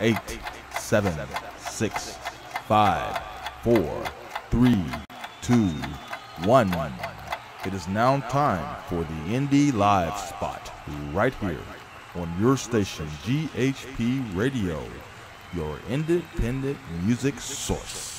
876-543-2-1. It is now time for the Indie Live Spot, right here on your station, GHP Radio, your independent music source.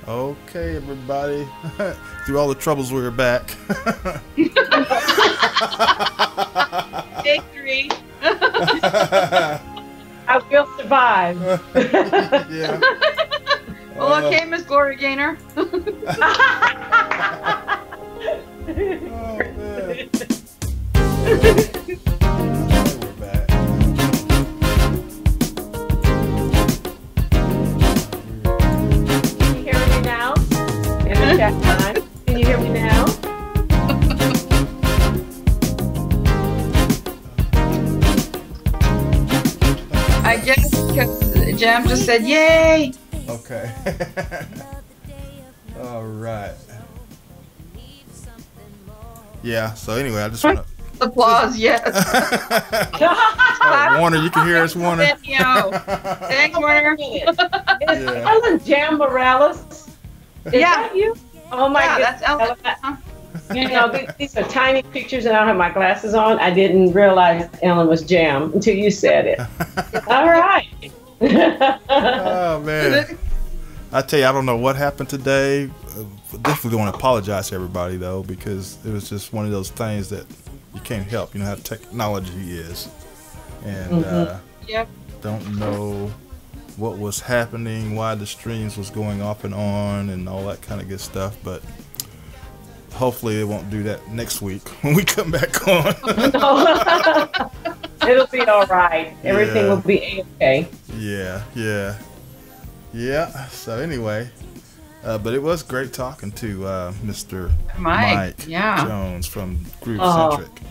Okay, everybody. Through all the troubles, we're back. Victory. I will survive. Yeah. Well, okay, Miss Glory Gaynor. Oh, man. We're back. Can you hear me now? In the chat line. Can you hear me now? I guess because Jam just said, yay! Okay. All right. Yeah, so anyway, I just want to... Applause, yes. Warner, you can hear us, Warner. Thanks, Warner. Is Ellen Jam Morales? Is that you? Oh my Yeah, goodness. that's Ellen. You know, these are tiny pictures and I don't have my glasses on. I didn't realize Ellen was Jam until you said it. All right. Oh, man. I tell you, I don't know what happened today. Definitely want to apologize to everybody, though, because it was just one of those things that you can't help. You know how technology is. And don't know what was happening, why the streams was going off and on, and all that kind of good stuff. But hopefully it won't do that next week when we come back on. It'll be all right. Everything will be A-okay. Yeah. So anyway, but it was great talking to Mr. Mike Jones from Groove Centric.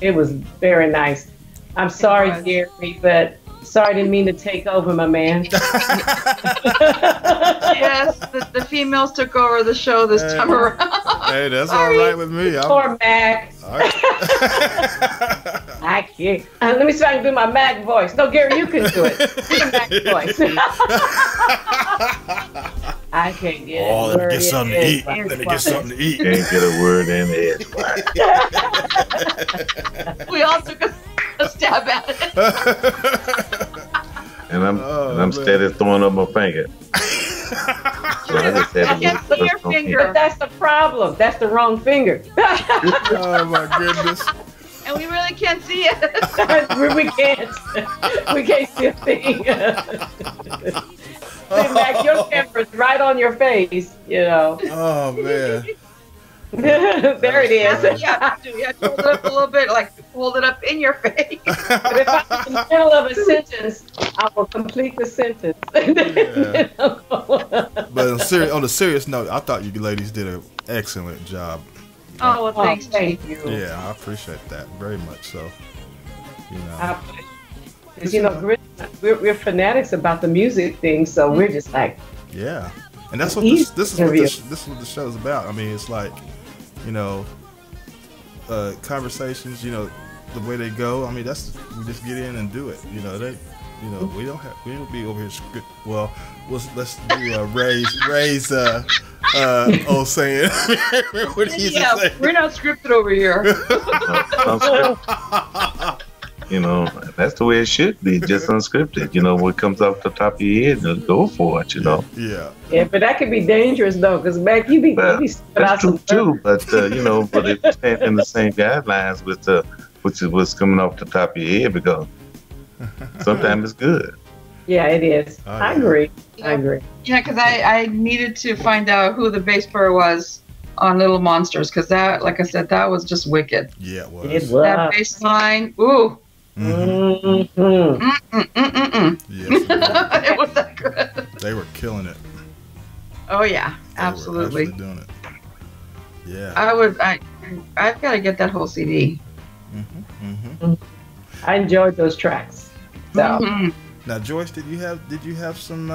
It was very nice. I'm sorry, Gary, but sorry, didn't mean to take over, my man. Yes, the females took over the show this time around. Hey, that's all right with me. Poor Mac. I can't. Let me see if I can do my Mac voice. No, Gary, you can do it. Do the Mac voice. I can't get it. Let me get something to eat. Let me get something to eat. Can't get a word in edgewise. We all took a stab at it. And I'm steady throwing up my finger. So I just had to Put your finger. But that's the problem. That's the wrong finger. Oh my goodness. And we really can't see it. We can't see a thing. See, Mac, your camera's right on your face, you know. Oh man. There it is. You have to hold it up a little bit, like hold it up in your face. But if I'm in the middle of a sentence, I will complete the sentence. But on a serious note, I thought you ladies did an excellent job. Oh, well, thanks. Thank you. Yeah, I appreciate that very much. So, you know. Because, you know, we're fanatics about the music thing, so we're just like. Yeah. And that's what this is what the show's about. I mean, it's like, you know, conversations, you know, the way they go. I mean, we just get in and do it. You know, we don't be over here script. Well, let's do Ray's old saying. What do you say? We're not scripted over here. You know, that's the way it should be, just unscripted. You know, what comes off the top of your head, just go for it, you know. Yeah, but that could be dangerous, though, because, Mac, you be that's true, too, but, you know, but it's in the same guidelines with which is what's coming off the top of your head, because sometimes it's good. Yeah, it is. Oh, yeah. I agree. Yeah, because I needed to find out who the bass player was on Little Monsters, because that, like I said, that was just wicked. Yeah, it was. That bass line, ooh. Mm-hmm. Yes, it was that good. They were killing it. Oh yeah, absolutely. They were doing it. Yeah. I've got to get that whole CD. I enjoyed those tracks. So now, Joyce, did you have some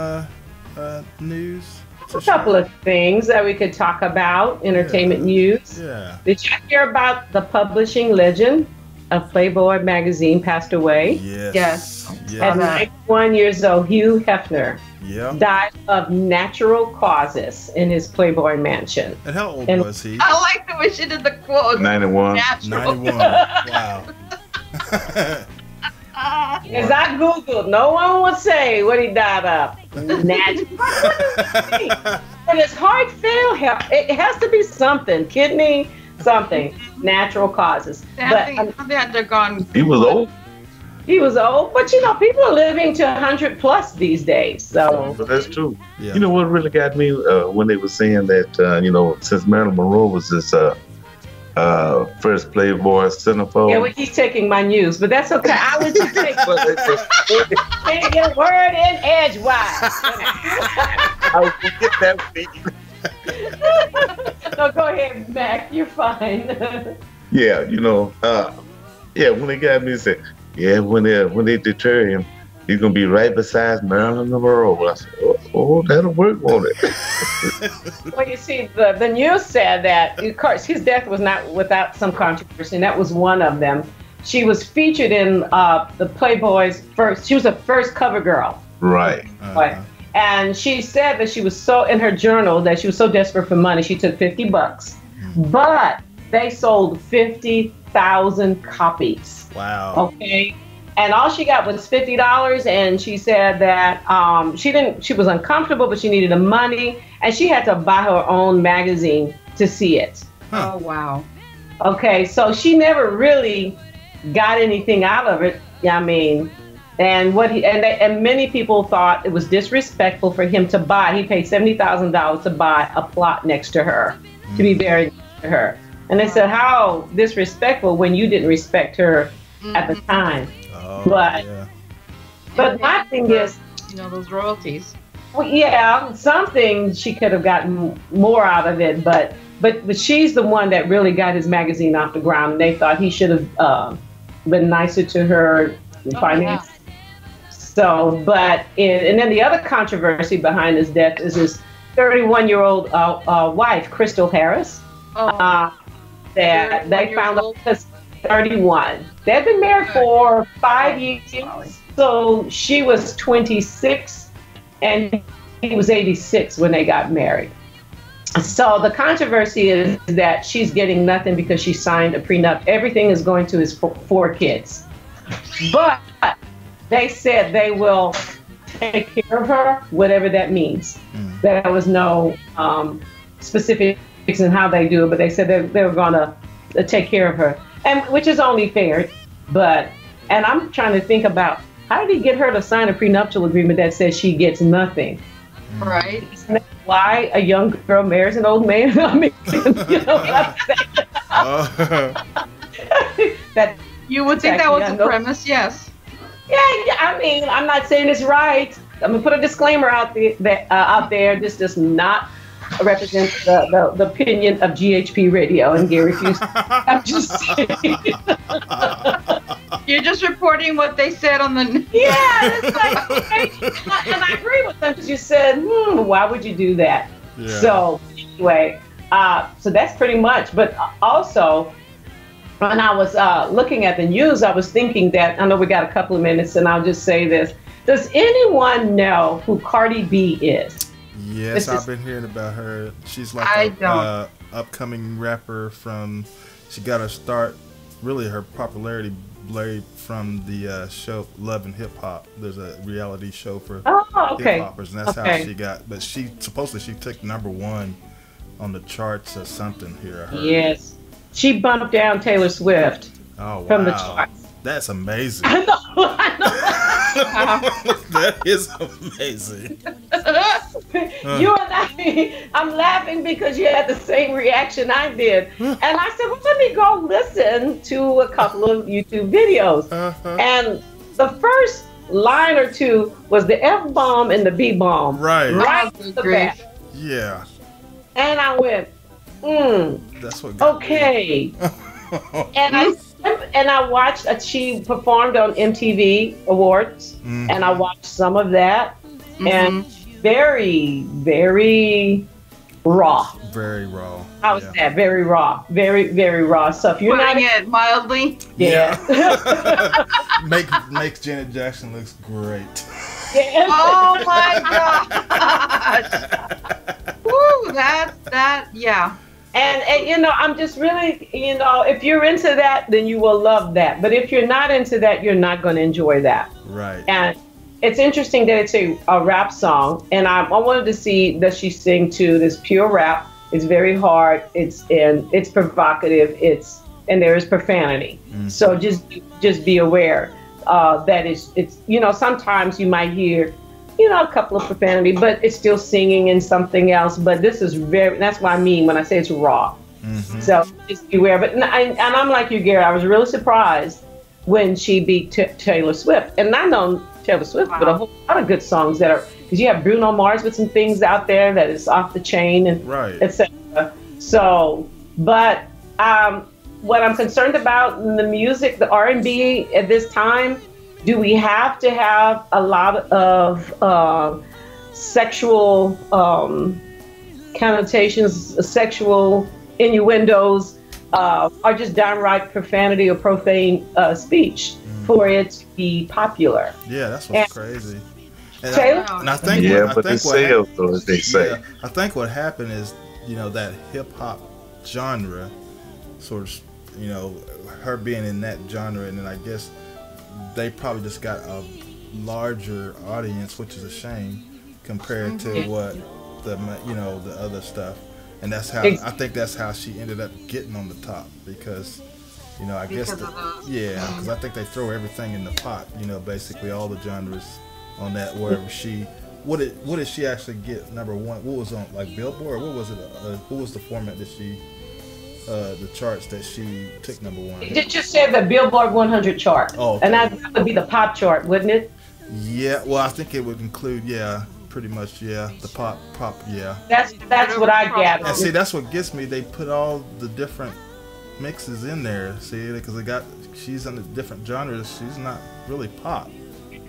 news? A couple of things that we could talk about. Entertainment news. Yeah. Did you hear about the publishing legend of Playboy magazine passed away? Yes. At 91 years old, Hugh Hefner died of natural causes in his Playboy mansion. And how old was he? I like the way she did the quote. 91. Natural. 91. Wow. As I Googled, no one would say what he died of. Natural. and his heart failed. It has to be something, kidney, something, natural causes. They're gone. He was old. He was old, but people are living to 100 plus these days. So, but that's true. Yeah. You know what really got me when they were saying that since Marilyn Monroe was this first Playboy centerfold. Yeah, well, he's taking my news, but that's okay. I would just take a word in edgewise. I was gonna get that feed. No, go ahead, Mac. You're fine. Yeah, when they got me to say, yeah, when they deter him, he's gonna be right beside Marilyn Monroe. I said, oh, that'll work, won't it? Well, you see, the news said that, of course, his death was not without some controversy, and that was one of them. She was featured in the Playboy's first. She was the first cover girl. Right. Right. And she said that she was so in her journal that she was so desperate for money, she took $50, but they sold 50,000 copies. Wow. Okay. And all she got was $50, and she said that she was uncomfortable, but she needed the money, and she had to buy her own magazine to see it. Huh. Oh, wow. Okay, so she never really got anything out of it. I mean, and many people thought it was disrespectful for him to buy. He paid $70,000 to buy a plot next to her, to be buried next to her. And they said, how disrespectful when you didn't respect her at the time. Oh, but yeah. But my thing is, those royalties. well, yeah, something she could have gotten more out of it, but she's the one that really got his magazine off the ground, and they thought he should have been nicer to her finance. Yeah. So, and then the other controversy behind his death is his 31-year-old wife, Crystal Harris. That they found out because 31. They've been married for 5 years. So she was 26 and he was 86 when they got married. So the controversy is that she's getting nothing because she signed a prenup. Everything is going to his 4 kids. But they said they will take care of her, whatever that means. There was no specifics in how they do it, but they said they were going to take care of her, and which is only fair. And I'm trying to think about how did he get her to sign a prenuptial agreement that says she gets nothing? Right. Isn't that why a young girl marries an old man? I mean, what I'm saying? That you would think that was the premise, yes. Yeah, I mean, I'm not saying it's right. I'm gonna put a disclaimer out there. This does not represent the opinion of GHP Radio and Gary Fuston. I'm just saying. You're just reporting what they said on the news. Yeah, it's like, okay. And I agree with them because you said, why would you do that? Yeah. So anyway, so that's pretty much. But also, when I was looking at the news, I was thinking that, I know we got a couple of minutes, and I'll just say this. Does anyone know who Cardi B is? Yes, I've been hearing about her. She's like an upcoming rapper she got her start, really her popularity blade from the show Love and Hip Hop. There's a reality show for hip hoppers, and that's how she got. But she took #1 on the charts or something here. I heard. Yes, she bumped down Taylor Swift from the charts. That's amazing. I know. That is amazing. You and I'm laughing because you had the same reaction I did. And I said, well, let me go listen to a couple of YouTube videos. And the first line or two was the F-bomb and the B-bomb. Right off the bat. Yeah. And I went, That's what okay. And I watched, she performed on MTV Awards, and I watched some of that, and very, very raw. Very raw. How was that? Very raw. Very, very raw. So if you're putting it mildly. Yeah. Makes Janet Jackson looks great. Yeah. Oh my gosh. Woo, that, yeah. And I'm just really, if you're into that, then you will love that. But if you're not into that, you're not going to enjoy that. Right. And it's interesting that it's a rap song, and I wanted to see that she sing to this pure rap. It's very hard. It's provocative. And there is profanity. Mm-hmm. So just be aware that it's sometimes you might hear a couple of profanity, but it's still singing and something else. But this is that's what I mean when I say it's raw. Mm-hmm. So just beware. But and I'm like you, Gary. I was really surprised when she beat Taylor Swift, and I know Taylor Swift, but a whole lot of good songs that are, because you have Bruno Mars with some things out there that is off the chain and etc. So, but what I'm concerned about in the music, the R&B at this time, do we have to have a lot of sexual connotations, sexual innuendos, or just downright profanity or profane speech for it to be popular? Yeah, that's what's crazy. And I think it sales, though, as they say. Yeah, I think what happened is, that hip hop genre, sort of, her being in that genre, and then I guess they probably just got a larger audience, which is a shame compared to what the other stuff. And that's how I think that's how she ended up getting on the top, because I guess because I think they throw everything in the pot, basically all the genres on that. Wherever what did she actually get number one? What was on, like, Billboard? What was it? What was the format that she the charts that she took number one? It just said the Billboard 100 chart. Oh, okay. And that would be the pop chart, wouldn't it? Yeah, well, I think it would include, pretty much, the pop, yeah. That's what I gathered. And see, that's what gets me. They put all the different mixes in there, see, because she's in the different genres. She's not really pop.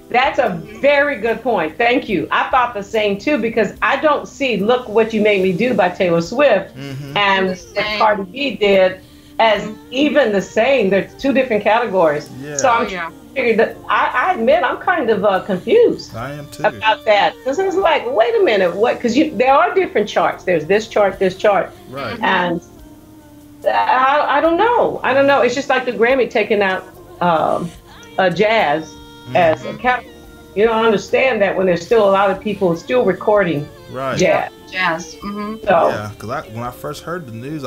That's a very good point. Thank you. I thought the same too, because I don't see Look What You Made Me Do by Taylor Swift and what Cardi B did as even the same. They're two different categories. Yeah. So I'm figuring that I admit I'm kind of confused. I am too. About that. Because it's like, wait a minute, what? Because there are different charts. There's this chart. Right. And I don't know. It's just like the Grammy taking out jazz as a category. You don't understand that when there's still a lot of people still recording jazz. Mm-hmm. So, yeah, because when I first heard the news,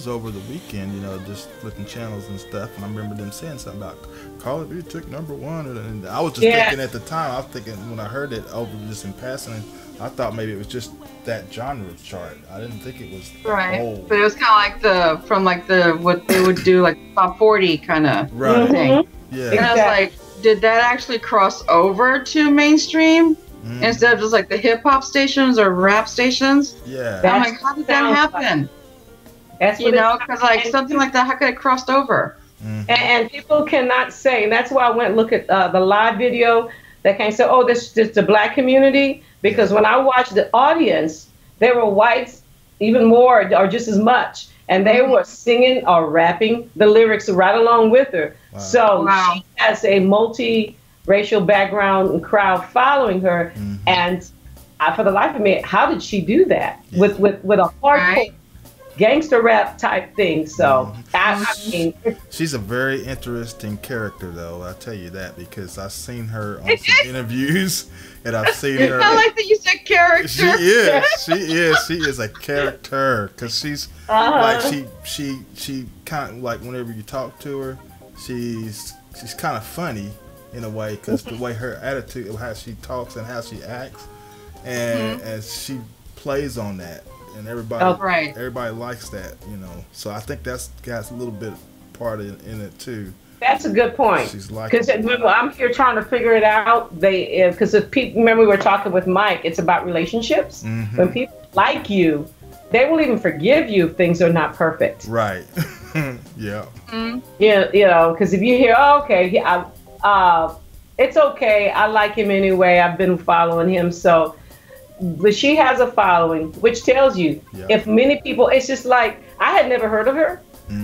over the weekend, just flipping channels and stuff, and I remember them saying something about Call of Duty took number one, and I was just thinking at the time, when I heard it over just in passing, I thought maybe it was just that genre chart. I didn't think it was old. But it was kind of like what they would do, like top 40 kind of thing. Yeah. And I was like, did that actually cross over to mainstream instead of just like the hip hop stations or rap stations? Yeah. I'm like, how did that happen? That's because like something like that, how could it crossed over? Mm-hmm. And people cannot say, and that's why I went and look at the live video that came. So, this is the black community, because when I watched the audience, they were whites even more or just as much, and they were singing or rapping the lyrics right along with her. Wow. So she has a multi-racial background and crowd following her, and for the life of me, how did she do that with a hardcore gangster rap type thing? So I mean, she's a very interesting character, though. I'll tell you that, because I've seen her on some interviews, and I've seen her. I like that you said character. She is a character, because she's like she kind of like, whenever you talk to her, she's kind of funny in a way, because the way her attitude, how she talks and how she acts, and she plays on that. And everybody likes that, So I think that's got a little bit part in it too. That's a good point. She's like, because I'm here trying to figure it out. Because if people, remember we were talking with Mike, it's about relationships. Mm-hmm. When people like you, they will even forgive you if things are not perfect. Right. Yeah. Mm-hmm. Yeah. Because if you hear, it's okay. I like him anyway. I've been following him, so. But she has a following, which tells you if many people, it's just like, I had never heard of her,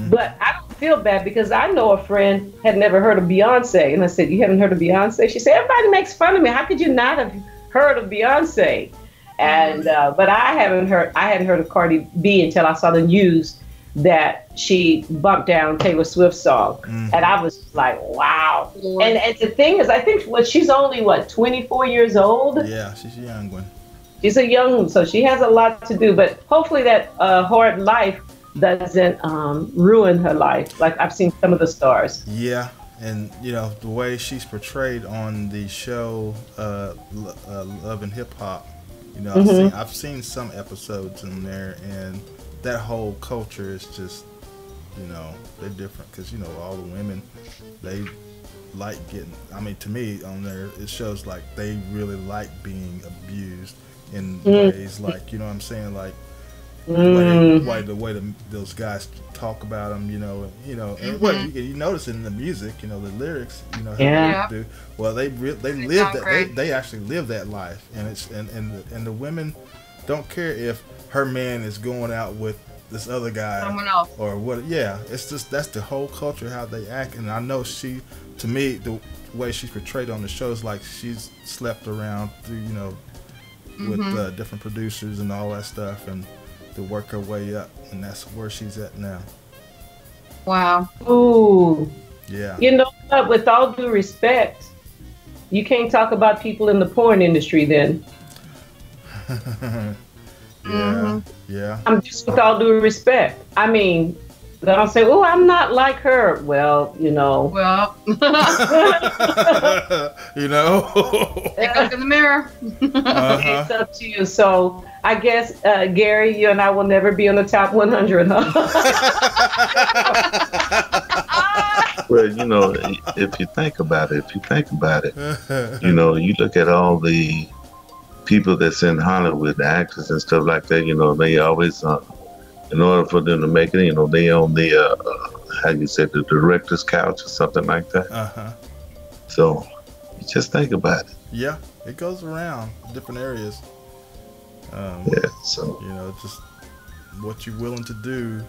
but I don't feel bad, because I know a friend had never heard of Beyonce. And I said, you haven't heard of Beyonce? She said, everybody makes fun of me. How could you not have heard of Beyonce? And but I hadn't heard of Cardi B until I saw the news that she bumped down Taylor Swift's song. And I was like, wow. And the thing is, I think she's only 24 years old. Yeah, she's a young one. She's a young one, so she has a lot to do. But hopefully that hard life doesn't ruin her life, like I've seen some of the stars. Yeah, and the way she's portrayed on the show Love and Hip Hop, I've seen some episodes in there, and that whole culture is just, they're different because all the women, they like getting. I mean, to me on there, it shows like they really like being abused in ways like, what I'm saying, like. The way those guys talk about them, and what you notice in the music, the lyrics, how they do. Well, they live that. They actually live that life, and it's and the women don't care if her man is going out with this other guy, someone else, or what. Yeah, it's just that's the whole culture, how they act, and I know to me, the way she's portrayed on the show is like she's slept around through, with different producers and all that stuff, and to work her way up, and that's where she's at now. Wow. Ooh. Yeah. You know what? With all due respect, you can't talk about people in the porn industry then. Yeah. I'm just with all due respect. I mean, they'll say, "Oh, I'm not like her." Well, Well. Take up in the mirror. It's up to you. So I guess, Gary, you and I will never be on the top 100, huh? Well, if you think about it, you look at all the people that's in Hollywood, the actors and stuff like that, they always, in order for them to make it, they on the, the director's couch or something like that. So you just think about it. Yeah, it goes around different areas. So just what you're willing to do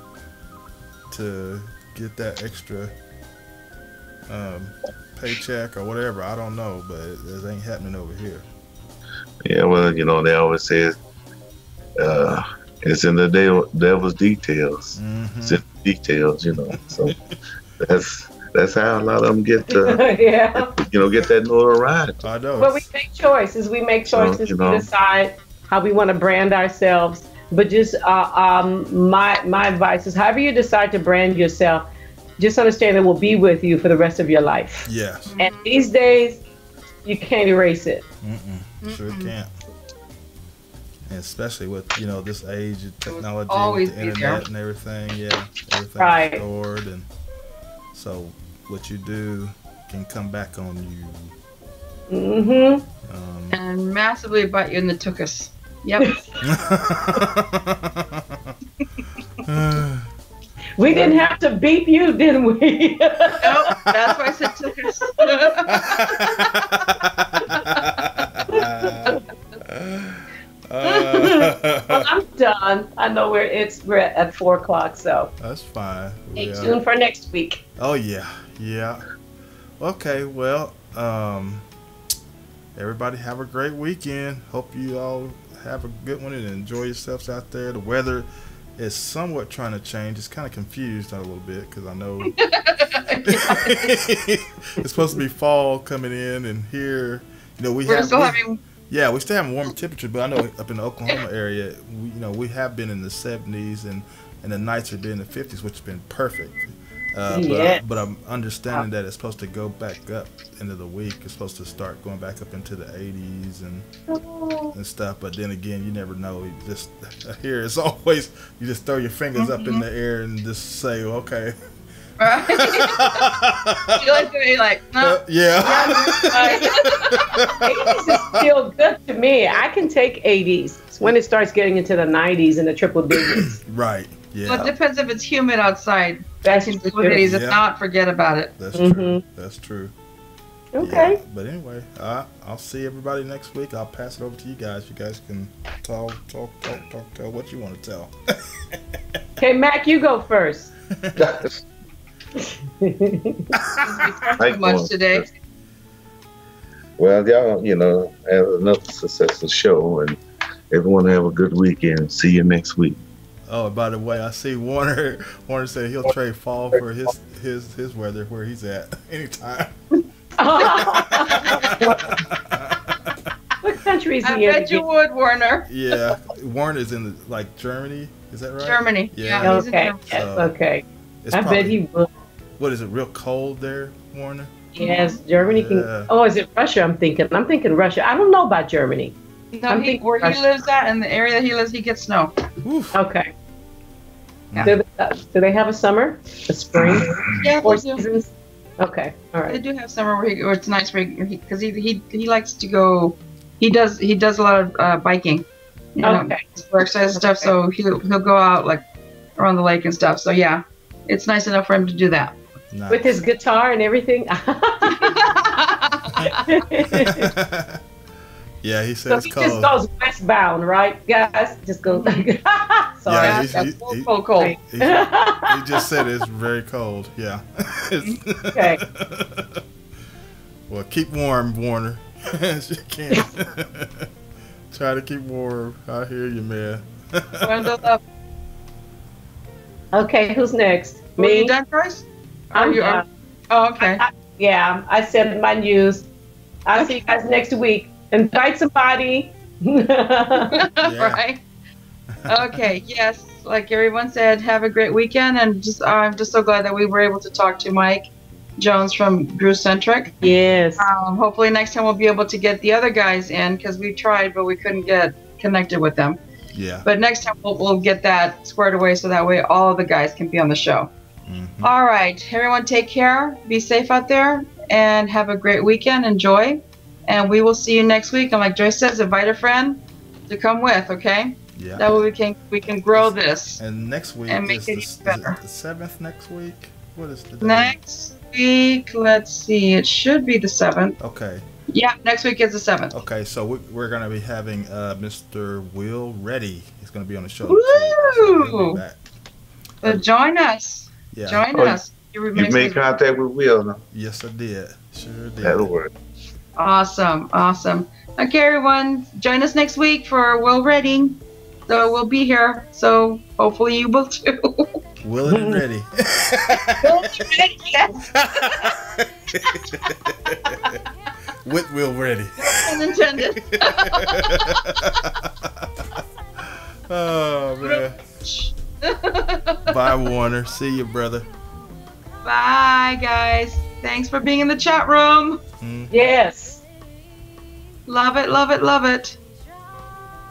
to get that extra paycheck or whatever. I don't know, but it ain't happening over here. Yeah, well, they always say it's in the devil's details. It's in the details, So that's how a lot of them get get that notoriety. I know. But we make choices. We decide how we want to brand ourselves. But just my advice is, however you decide to brand yourself, just understand it will be with you for the rest of your life. Yes. And these days, you can't erase it. Sure can't. And especially with this age of technology, always with the internet and everything. Yeah, everything's right. stored, and so what you do can come back on you. And massively bite you in the tuchus. Yep. We didn't have to beep you, didn't we? Nope, that's why I said tuchus. Well, I'm done. I know we're at 4:00, so that's fine. Stay tuned for next week. Oh yeah. Okay, well, everybody have a great weekend. Hope you all have a good one and enjoy yourselves out there. The weather is somewhat trying to change. It's kind of confused a little bit because I know it's supposed to be fall coming in, and here, we're still having warm temperatures. But I know up in the Oklahoma area, we have been in the 70s, and the nights have been in the 50s, which has been perfect. But I'm understanding that it's supposed to go back up into the week. It's supposed to start going back up into the 80s and stuff. But then again, you never know. You just here, it's always you just throw your fingers up in the air and just say, okay. Right. You're like, no. Yeah. 80s is still good to me. I can take 80s. It's when it starts getting into the 90s and the triple digits. Right. Yeah. Well, it depends if it's humid outside. That's true. If not, forget about it. That's true. That's true. Okay. Yeah. But anyway, I'll see everybody next week. I'll pass it over to you guys. You guys can tell what you want to tell. Okay, Mac, you go first. Too much today. Well, y'all, have another successful show, and everyone have a good weekend. See you next week. Oh, by the way, I see Warner. Warner said he'll trade fall for his weather where he's at anytime. What country is he in? I bet you would, Warner. Yeah, Warner's in Germany. Is that right? Germany. Yeah. Okay. Yes, okay. I bet he would. What is it? Real cold there, Warner? Yes, Germany can. Oh, is it Russia? I'm thinking Russia. I don't know about Germany. No, where he lives at, in the area that he lives, he gets snow. Oof. Okay. Yeah. Do they have a summer, a spring, Yeah, 4 they do. seasons? Okay, all They right. do have summer where it's nice because he likes to go. He does a lot of biking. You know, Okay. for exercise stuff. So he'll go out like around the lake and stuff. So yeah, it's nice enough for him to do that. Nice. With his guitar and everything. Yeah, he says So it's he cold. just goes westbound, right, guys? Just go. Sorry. Yeah, That's cold. He just said it's very cold. Yeah. Okay. Well, keep warm, Warner. As you can. Try to keep warm. I hear you, man. Okay, who's next? Were Me? you done, Joyce? I'm done. Oh, okay. Yeah, I said my news. I'll see you guys next week. Invite somebody. Right. Okay. Yes. Like everyone said, have a great weekend, and I'm just so glad that we were able to talk to Mike Jones from Groovecentric. Yes. Hopefully next time we'll be able to get the other guys in because we tried, but we couldn't get connected with them. Yeah. But next time we'll get that squared away so that way all of the guys can be on the show. Mm-hmm. All right. Everyone take care. Be safe out there and have a great weekend. Enjoy. And we will see you next week. And like Joyce says, invite a friend to come with, okay? Yeah. That way we can grow this. And next week And make is it the even better. 7th next week? What is the day? Next week, let's see. It should be the 7th. Okay. Yeah, next week is the 7th. Okay, so we're going to be having Mr. Will Reddy. He's going to be on the show. Woo! So he'll be back. So join us. Yeah. Join us. You made contact with Will, no? Yes, I did. Sure did. That'll work. Awesome. Okay, everyone, join us next week for Will Redding. So we'll be here. So hopefully you will too. Willing and ready. Yes. With Will Ready. Unintended. Oh, man. Bye, Warner. See you, brother. Bye, guys. Thanks for being in the chat room. Yes. Love it, love it, love it.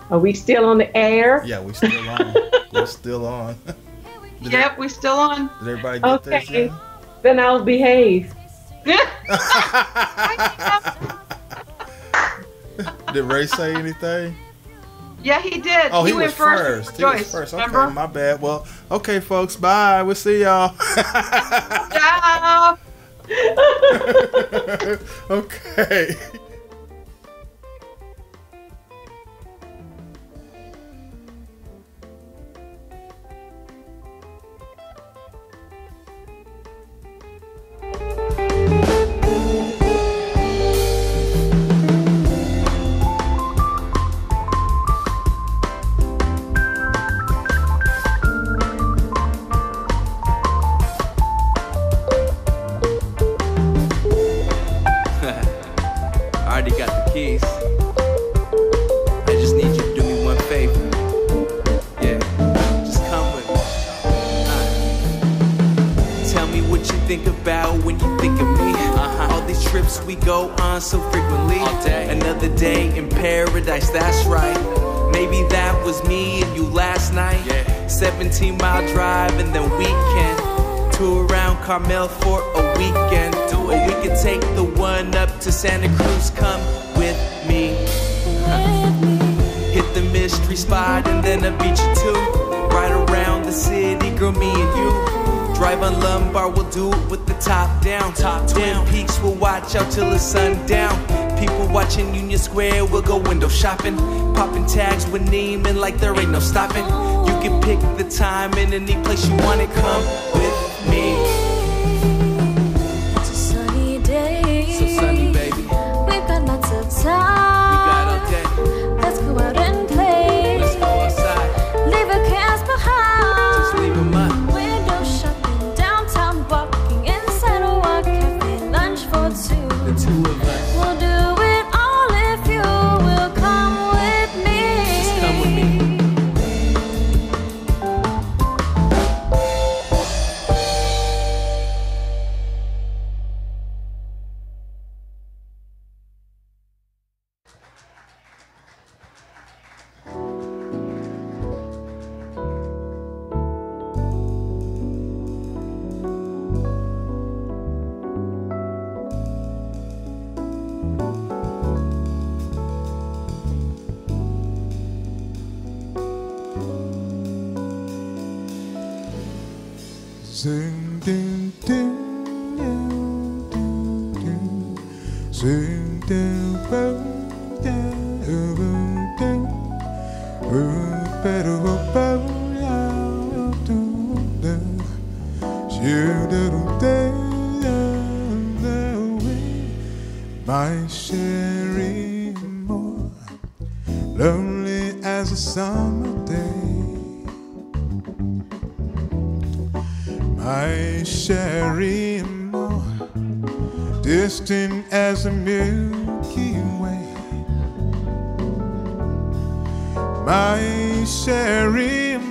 Are we still on the air? Yeah, we still on. We're still on. Yep, we're still on. Did everybody get theirs Okay. in? Then I'll behave. Did Ray say anything? Yeah, he did. Oh, he went was first. before He was Joyce, first. remember? Okay, my bad. Well, okay, folks. Bye. We'll see y'all. Ciao. Okay. Already got the keys. I just need you to do me one favor. Yeah, just come with me. Tell me what you think about when you think of me. All these trips we go on so frequently. All day. Another day in paradise, that's right. Maybe that was me and you last night. Yeah. 17-mile drive and then weekend. Tour around Carmel for a weekend. Or we could take the one up to Santa Cruz. Come with me. Hit the mystery spot and then a beach or two. Right around the city, girl, me and you. Drive on Lombard, we'll do it with the top down. Twin Peaks, we'll watch out till the sun down. People watching Union Square, we'll go window shopping. Popping tags with Neiman like there ain't no stopping. You can pick the time in any place you want it. Come with me. It's a sunny day. So sunny, baby. We've got lots of We got time. all day. Let's go out and play. Let's go outside. Leave our cares behind. Sing, ding, ding, ding, ding. Sing, ding, boom, ding, ding. Better go boom, do, ding. Shoot, do, ding, my Sherry Moore, lonely as a summer day. My Sherry Moore, distant as the Milky Way. My Sherry Moore,